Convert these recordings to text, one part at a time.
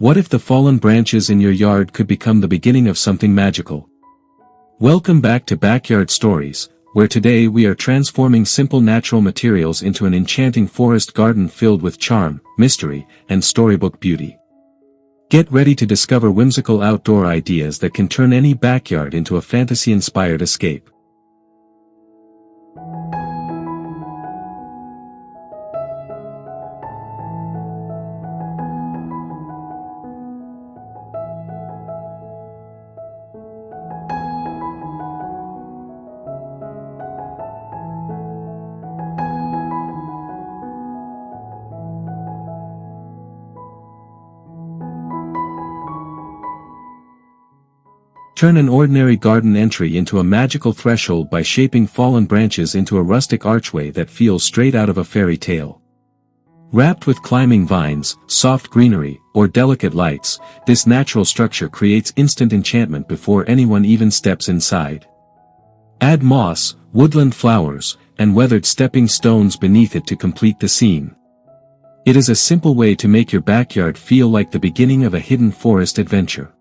What if the fallen branches in your yard could become the beginning of something magical? Welcome back to Backyard Stories, where today we are transforming simple natural materials into an enchanting forest garden filled with charm, mystery, and storybook beauty. Get ready to discover whimsical outdoor ideas that can turn any backyard into a fantasy-inspired escape. Turn an ordinary garden entry into a magical threshold by shaping fallen branches into a rustic archway that feels straight out of a fairy tale. Wrapped with climbing vines, soft greenery, or delicate lights, this natural structure creates instant enchantment before anyone even steps inside. Add moss, woodland flowers, and weathered stepping stones beneath it to complete the scene. It is a simple way to make your backyard feel like the beginning of a hidden forest adventure.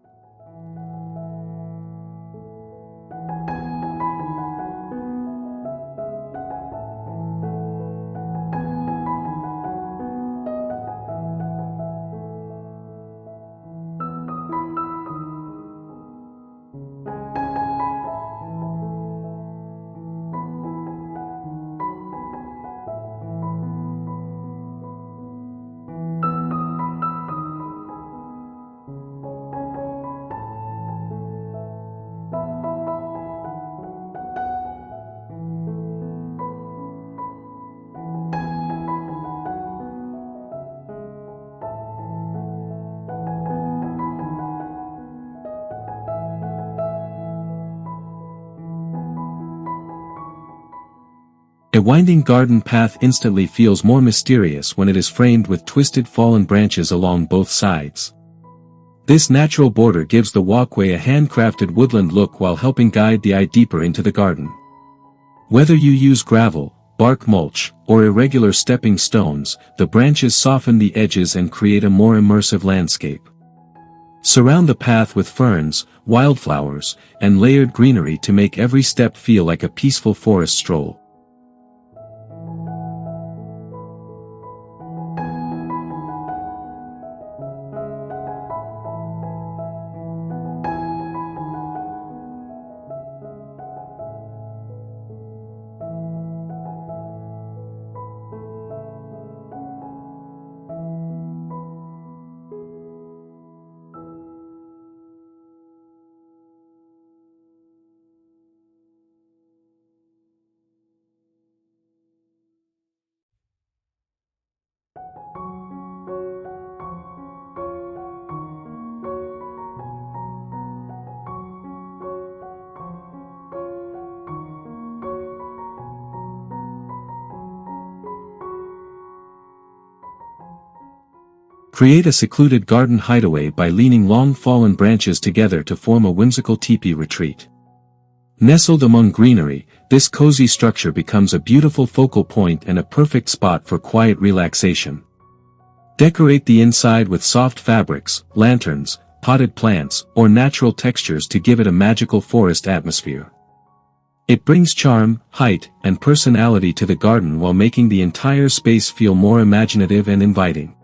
A winding garden path instantly feels more mysterious when it is framed with twisted fallen branches along both sides. This natural border gives the walkway a handcrafted woodland look while helping guide the eye deeper into the garden. Whether you use gravel, bark mulch, or irregular stepping stones, the branches soften the edges and create a more immersive landscape. Surround the path with ferns, wildflowers, and layered greenery to make every step feel like a peaceful forest stroll. Create a secluded garden hideaway by leaning long fallen branches together to form a whimsical teepee retreat. Nestled among greenery, this cozy structure becomes a beautiful focal point and a perfect spot for quiet relaxation. Decorate the inside with soft fabrics, lanterns, potted plants, or natural textures to give it a magical forest atmosphere. It brings charm, height, and personality to the garden while making the entire space feel more imaginative and inviting.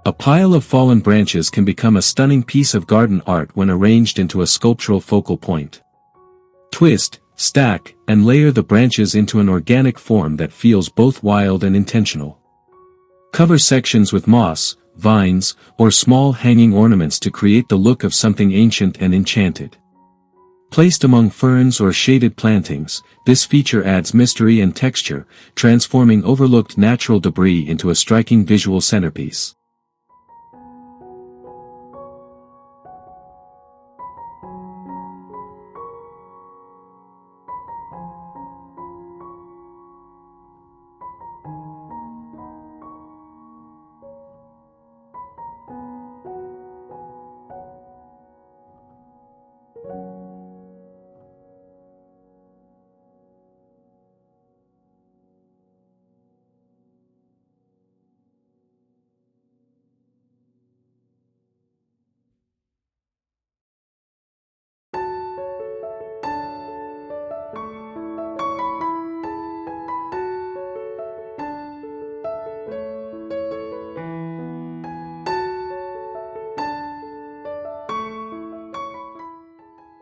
A pile of fallen branches can become a stunning piece of garden art when arranged into a sculptural focal point. Twist, stack, and layer the branches into an organic form that feels both wild and intentional. Cover sections with moss, vines, or small hanging ornaments to create the look of something ancient and enchanted. Placed among ferns or shaded plantings, this feature adds mystery and texture, transforming overlooked natural debris into a striking visual centerpiece.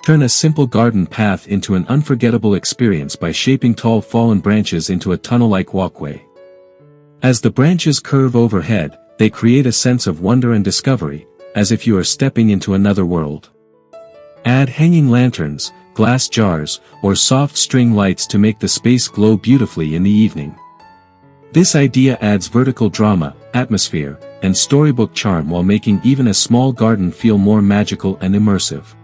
Turn a simple garden path into an unforgettable experience by shaping tall fallen branches into a tunnel-like walkway. As the branches curve overhead, they create a sense of wonder and discovery, as if you are stepping into another world. Add hanging lanterns, glass jars, or soft string lights to make the space glow beautifully in the evening. This idea adds vertical drama, atmosphere, and storybook charm while making even a small garden feel more magical and immersive.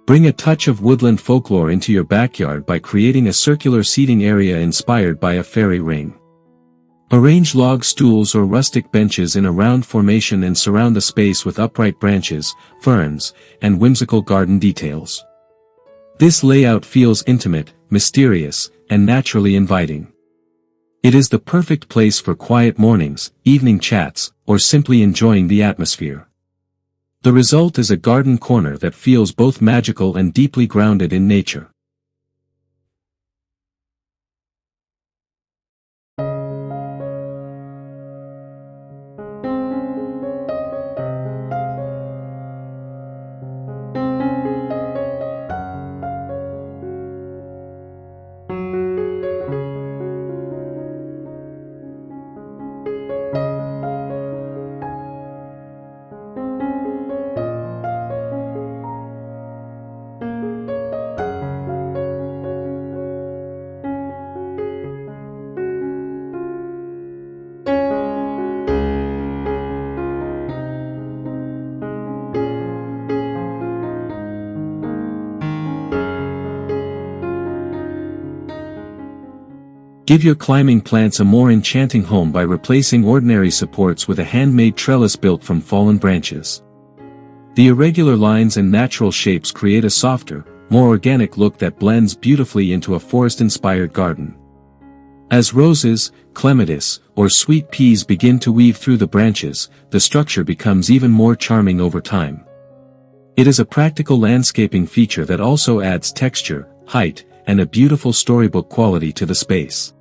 Bring a touch of woodland folklore into your backyard by creating a circular seating area inspired by a fairy ring. Arrange log stools or rustic benches in a round formation and surround the space with upright branches, ferns, and whimsical garden details. This layout feels intimate, mysterious, and naturally inviting. It is the perfect place for quiet mornings, evening chats, or simply enjoying the atmosphere. The result is a garden corner that feels both magical and deeply grounded in nature. Give your climbing plants a more enchanting home by replacing ordinary supports with a handmade trellis built from fallen branches. The irregular lines and natural shapes create a softer, more organic look that blends beautifully into a forest-inspired garden. As roses, clematis, or sweet peas begin to weave through the branches, the structure becomes even more charming over time. It is a practical landscaping feature that also adds texture, height, and a beautiful storybook quality to the space.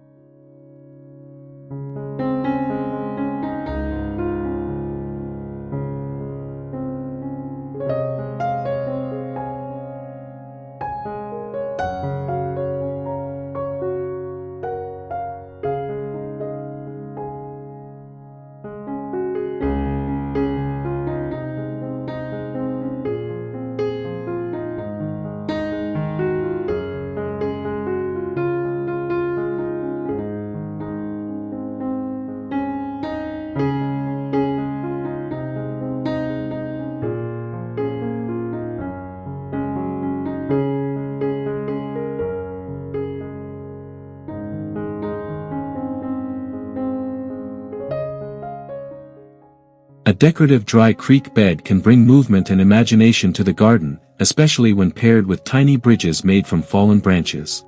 decorative dry creek bed can bring movement and imagination to the garden, especially when paired with tiny bridges made from fallen branches.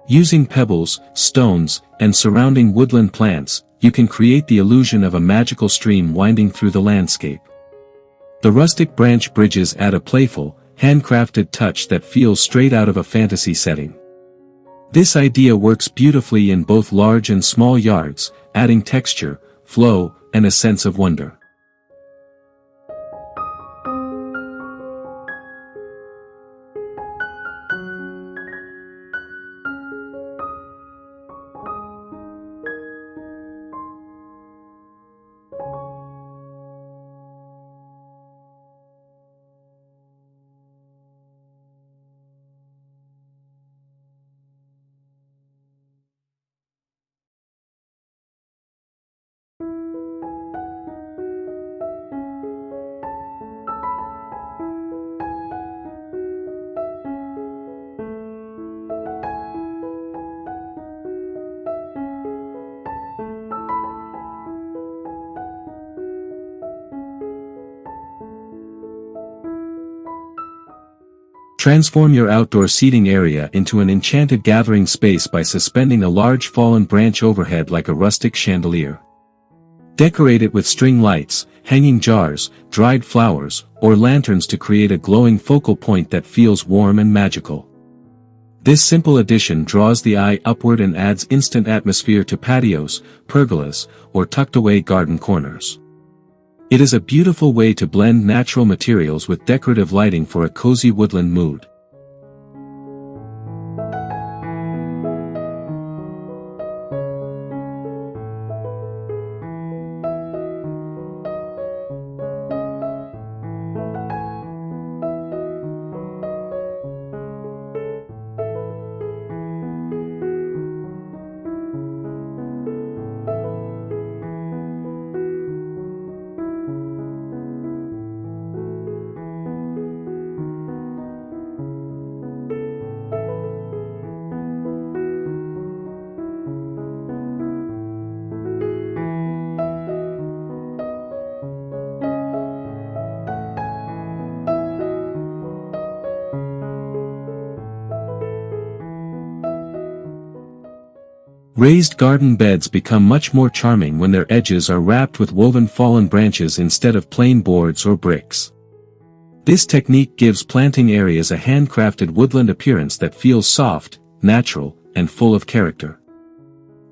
Using pebbles, stones, and surrounding woodland plants, you can create the illusion of a magical stream winding through the landscape. The rustic branch bridges add a playful, handcrafted touch that feels straight out of a fantasy setting. This idea works beautifully in both large and small yards, adding texture, flow, and a sense of wonder. Transform your outdoor seating area into an enchanted gathering space by suspending a large fallen branch overhead like a rustic chandelier. Decorate it with string lights, hanging jars, dried flowers, or lanterns to create a glowing focal point that feels warm and magical. This simple addition draws the eye upward and adds instant atmosphere to patios, pergolas, or tucked-away garden corners. It is a beautiful way to blend natural materials with decorative lighting for a cozy woodland mood. Raised garden beds become much more charming when their edges are wrapped with woven fallen branches instead of plain boards or bricks. This technique gives planting areas a handcrafted woodland appearance that feels soft, natural, and full of character.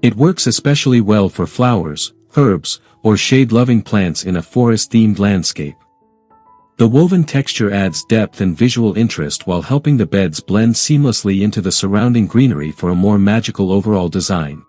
It works especially well for flowers, herbs, or shade-loving plants in a forest-themed landscape. The woven texture adds depth and visual interest while helping the beds blend seamlessly into the surrounding greenery for a more magical overall design.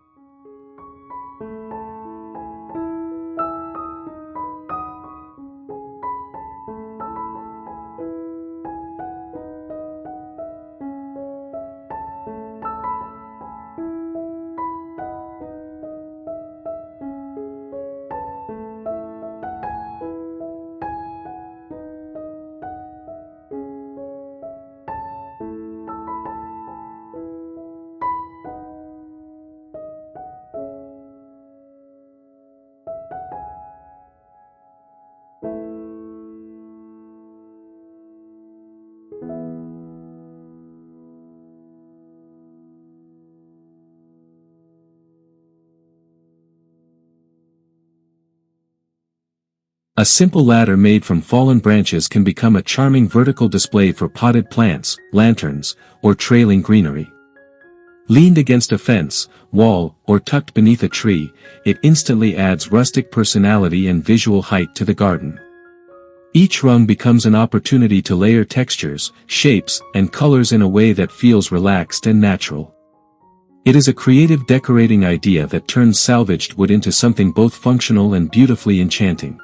A simple ladder made from fallen branches can become a charming vertical display for potted plants, lanterns, or trailing greenery. Leaned against a fence, wall, or tucked beneath a tree, it instantly adds rustic personality and visual height to the garden. Each rung becomes an opportunity to layer textures, shapes, and colors in a way that feels relaxed and natural. It is a creative decorating idea that turns salvaged wood into something both functional and beautifully enchanting.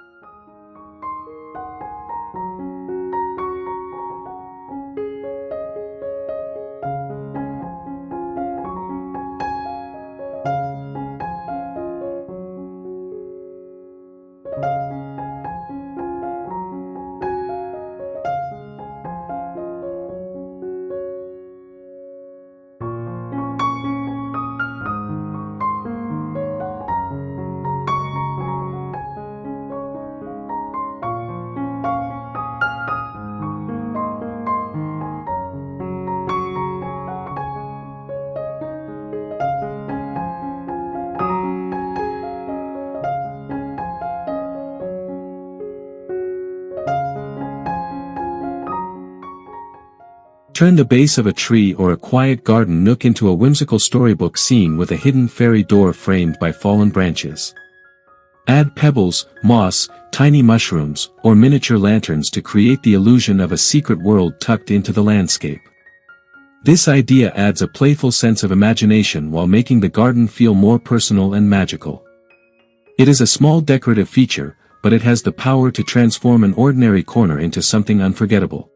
Turn the base of a tree or a quiet garden nook into a whimsical storybook scene with a hidden fairy door framed by fallen branches. Add pebbles, moss, tiny mushrooms, or miniature lanterns to create the illusion of a secret world tucked into the landscape. This idea adds a playful sense of imagination while making the garden feel more personal and magical. It is a small decorative feature, but it has the power to transform an ordinary corner into something unforgettable.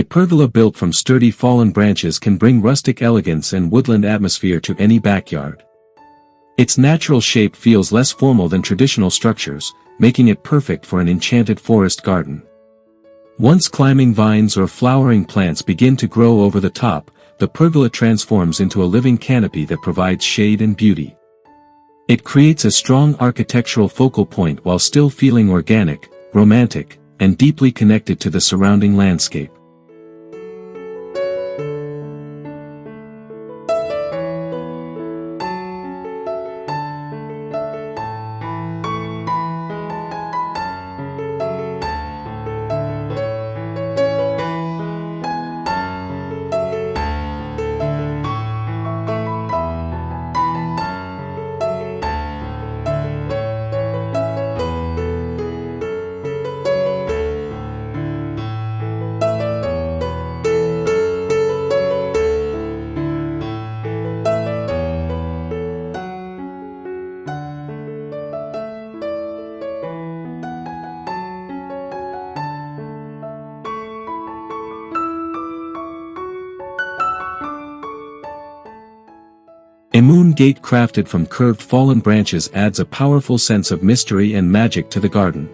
A pergola built from sturdy fallen branches can bring rustic elegance and woodland atmosphere to any backyard. Its natural shape feels less formal than traditional structures, making it perfect for an enchanted forest garden. Once climbing vines or flowering plants begin to grow over the top, the pergola transforms into a living canopy that provides shade and beauty. It creates a strong architectural focal point while still feeling organic, romantic, and deeply connected to the surrounding landscape. A moon gate crafted from curved fallen branches adds a powerful sense of mystery and magic to the garden.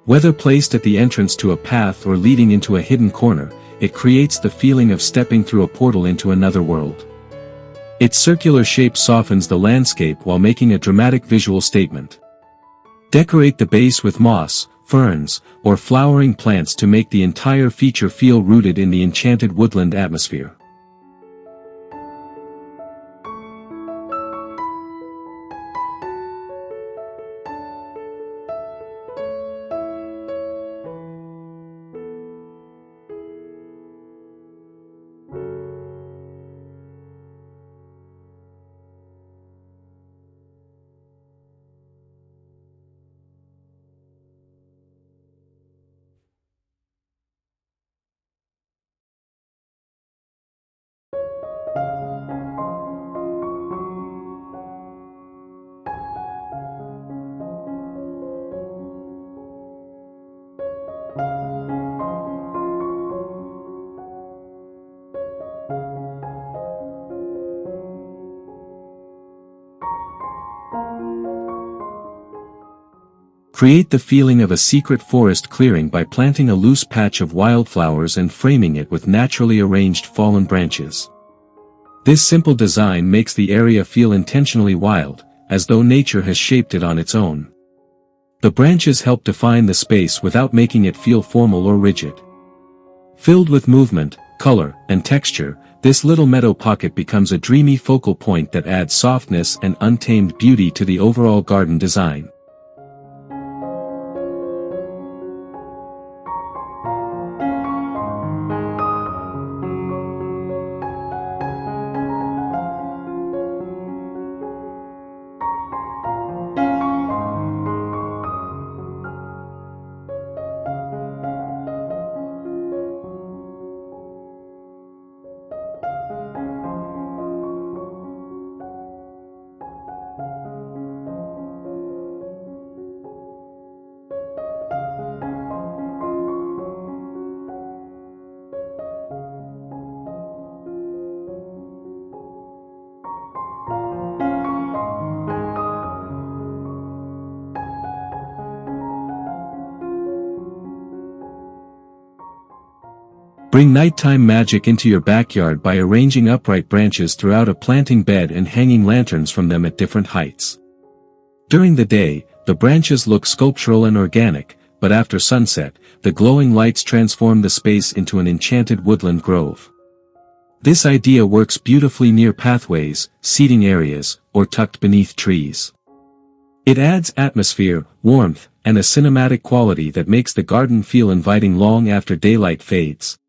Whether placed at the entrance to a path or leading into a hidden corner, it creates the feeling of stepping through a portal into another world. Its circular shape softens the landscape while making a dramatic visual statement. Decorate the base with moss, ferns, or flowering plants to make the entire feature feel rooted in the enchanted woodland atmosphere. Create the feeling of a secret forest clearing by planting a loose patch of wildflowers and framing it with naturally arranged fallen branches. This simple design makes the area feel intentionally wild, as though nature has shaped it on its own. The branches help define the space without making it feel formal or rigid. Filled with movement, color, and texture, this little meadow pocket becomes a dreamy focal point that adds softness and untamed beauty to the overall garden design. Bring nighttime magic into your backyard by arranging upright branches throughout a planting bed and hanging lanterns from them at different heights. During the day, the branches look sculptural and organic, but after sunset, the glowing lights transform the space into an enchanted woodland grove. This idea works beautifully near pathways, seating areas, or tucked beneath trees. It adds atmosphere, warmth, and a cinematic quality that makes the garden feel inviting long after daylight fades.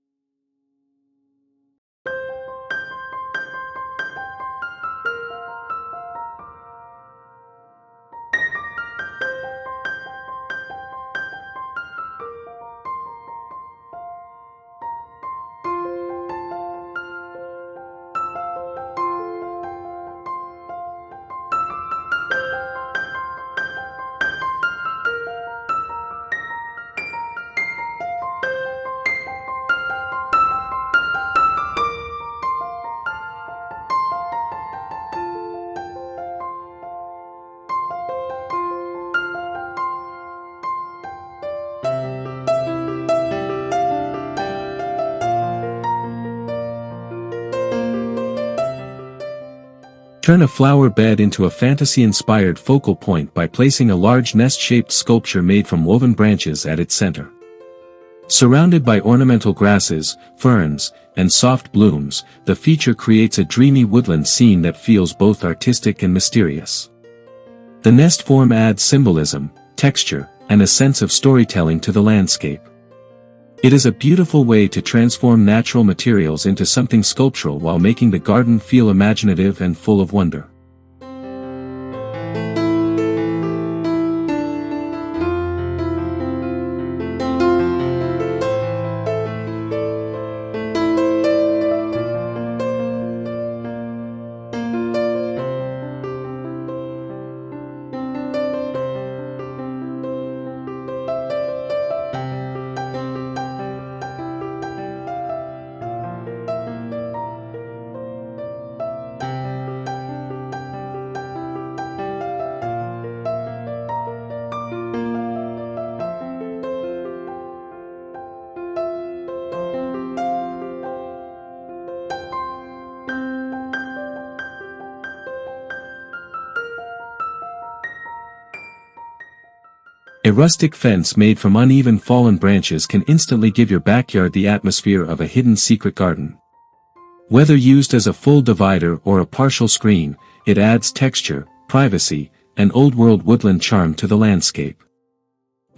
Turn a flower bed into a fantasy-inspired focal point by placing a large nest-shaped sculpture made from woven branches at its center. Surrounded by ornamental grasses, ferns, and soft blooms, the feature creates a dreamy woodland scene that feels both artistic and mysterious. The nest form adds symbolism, texture, and a sense of storytelling to the landscape. It is a beautiful way to transform natural materials into something sculptural while making the garden feel imaginative and full of wonder. A rustic fence made from uneven fallen branches can instantly give your backyard the atmosphere of a hidden secret garden. Whether used as a full divider or a partial screen, it adds texture, privacy, and old-world woodland charm to the landscape.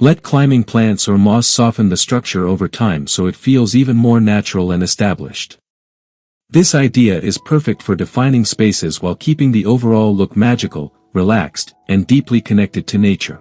Let climbing plants or moss soften the structure over time so it feels even more natural and established. This idea is perfect for defining spaces while keeping the overall look magical, relaxed, and deeply connected to nature.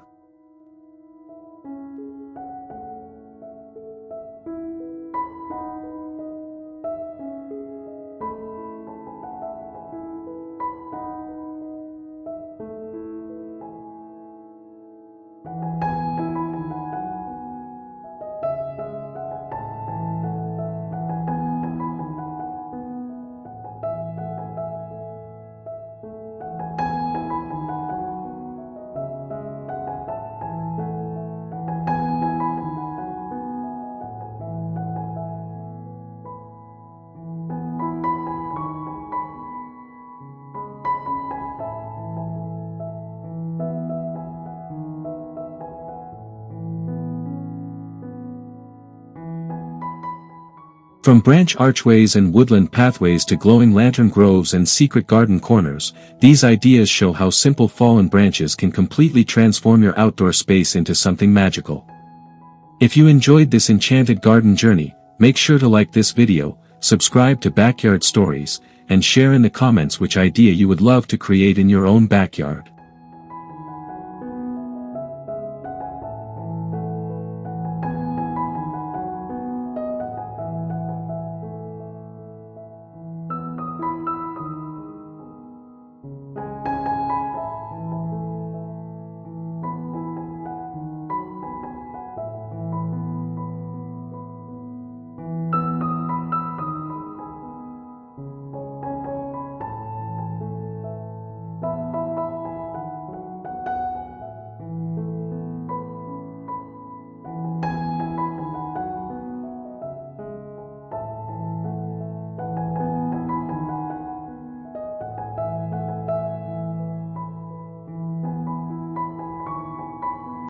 From branch archways and woodland pathways to glowing lantern groves and secret garden corners, these ideas show how simple fallen branches can completely transform your outdoor space into something magical. If you enjoyed this enchanted garden journey, make sure to like this video, subscribe to Backyard Stories, and share in the comments which idea you would love to create in your own backyard.